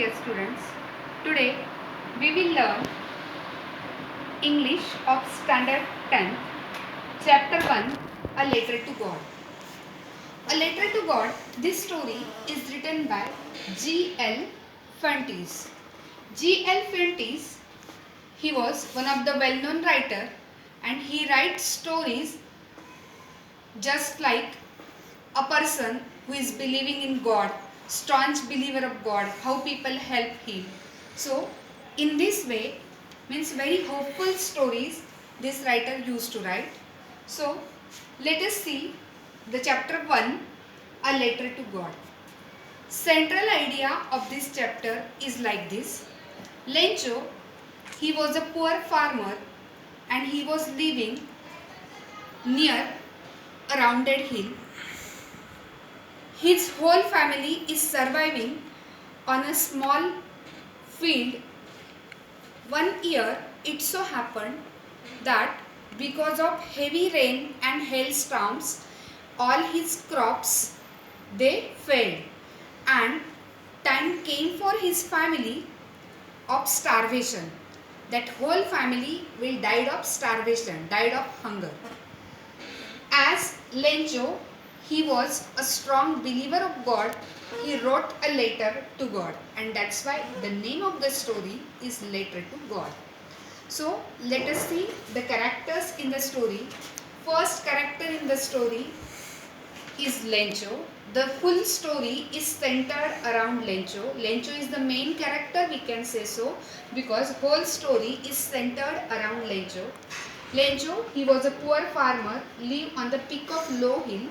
dear students. Today we will learn English of Standard 10, Chapter 1, A Letter to God. A Letter to God, this story is written by G.L. Fuentes. G.L. Fuentes, he was one of the well-known writer and he writes stories just like a person who is believing in God, staunch believer of God, how people help him. So in this way, means very hopeful stories this writer used to write. So let us see the chapter 1, A Letter to God. Central idea of this chapter is like this. Lencho, he was a poor farmer and he was living near a rounded hill. His whole family is surviving on a small field. One year it so happened that because of heavy rain and hailstorms, all his crops they failed and time came for his family of starvation. That whole family will died of starvation, died of hunger. As Lencho, he was a strong believer of God, he wrote a letter to God, and that's why the name of the story is Letter to God. So let us see the characters in the story. First character in the story is Lencho. The full story is centered around Lencho. Lencho is the main character, we can say so, because whole story is centered around Lencho. Lencho, he was a poor farmer, lived on the peak of low hill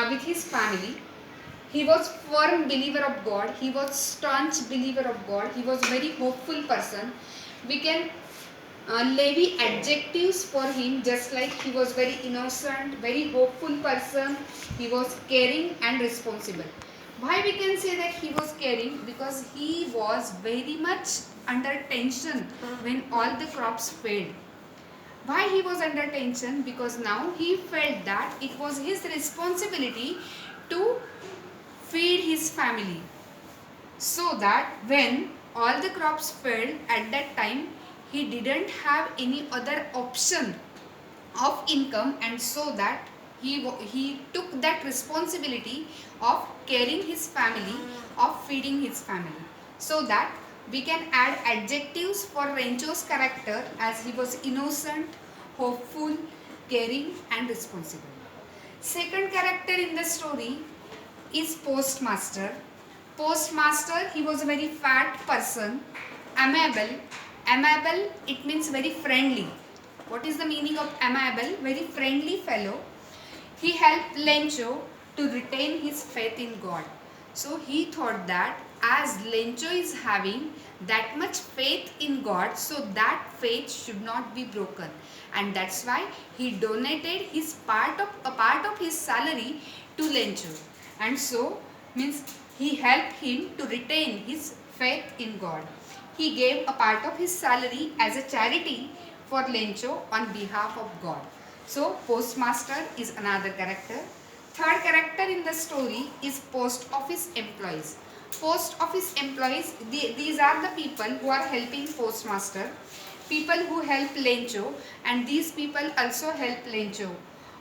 with his family. He was firm believer of God. He was staunch believer of God. He was very hopeful person. We can levy adjectives for him, just like he was very innocent, very hopeful person. He was caring and responsible. Why we can say that he was caring? Because he was very much under tension when all the crops failed. Why he was under tension? Because now he felt that it was his responsibility to feed his family, so that when all the crops failed at that time, he didn't have any other option of income, and so that he took that responsibility of caring his family, of feeding his family. So that we can add adjectives for Rancho's character, as he was innocent, hopeful, caring and responsible. Second character in the story is Postmaster. Postmaster, he was a very fat person, amiable. Amiable, it means very friendly. What is the meaning of amiable? Very friendly fellow. He helped Lencho to retain his faith in God. So he thought that as Lencho is having that much faith in God, so that faith should not be broken, and that's why he donated a part of his salary to Lencho, and so means he helped him to retain his faith in God. He gave a part of his salary as a charity for Lencho on behalf of God. So Postmaster is another character. Third character in the story is Post Office employees. Post Office employees, these are the people who are helping Postmaster, people who help Lencho, and these people also help Lencho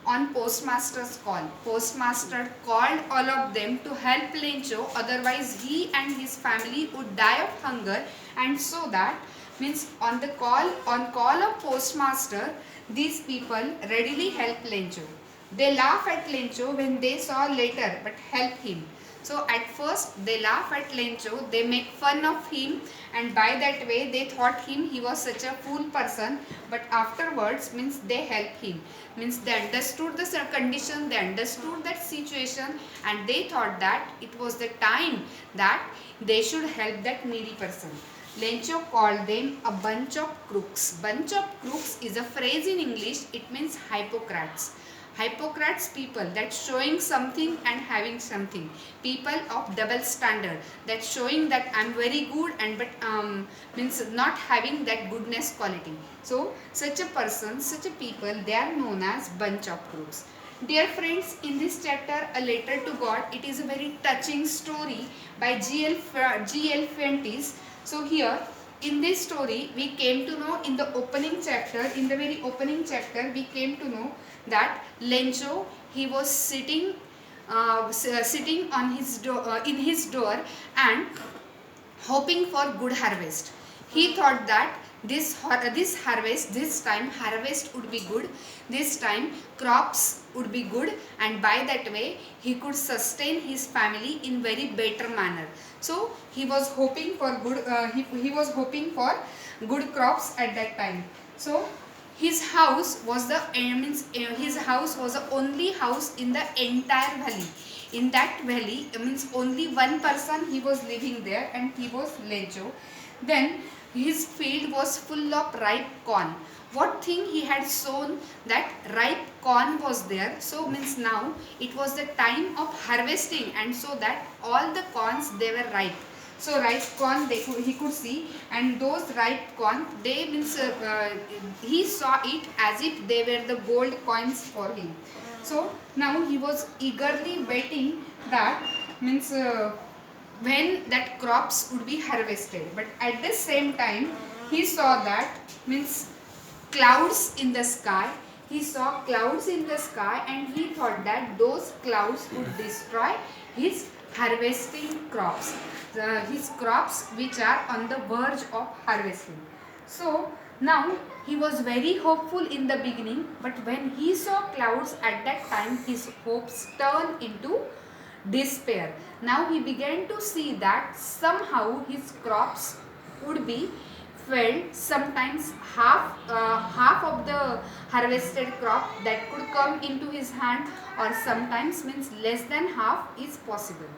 on Postmaster's call. Postmaster called all of them to help Lencho, otherwise he and his family would die of hunger, and so that means on call of Postmaster, these people readily help Lencho. They laugh at Lencho when they saw letter but help him. So at first they laugh at Lencho, they make fun of him, and by that way they thought he was such a fool person, but afterwards means they help him. Means they understood the condition, they understood that situation, and they thought that it was the time that they should help that needy person. Lencho called them a bunch of crooks. Bunch of crooks is a phrase in English, it means hypocrites. Hypocrites, people that showing something and having something, people of double standard, that showing that I am very good and but means not having that goodness quality. So such a person, such a people, they are known as bunch of crooks. Dear friends, in this chapter, A Letter to God, it is a very touching story by G.L. Fuentes. So here, in this story, we came to know in the opening chapter, in the very opening chapter, we came to know that Lencho, he was sitting on his in his door and hoping for good harvest. He thought that this harvest, this time harvest would be good, this time crops would be good, and by that way he could sustain his family in very better manner. So he was hoping for good. He was hoping for good crops at that time. So his house was his house was the only house in the entire valley. In that valley, means only one person he was living there, and he was Lejo. Then his field was full of ripe corn. What thing he had sown, that ripe corn was there. So means now it was the time of harvesting, and so that all the corns, they were ripe. So ripe corn he could see, and those ripe corn, they means he saw it as if they were the gold coins for him. So now he was eagerly waiting that means when that crops would be harvested. But at the same time he saw that means clouds in the sky. He saw clouds in the sky, and he thought that those clouds would destroy his harvesting crops, his crops which are on the verge of harvesting. So now he was very hopeful in the beginning, but when he saw clouds at that time, his hopes turned into despair. Now he began to see that somehow his crops would be failed. Sometimes half of the harvested crop that could come into his hand, or sometimes means less than half is possible.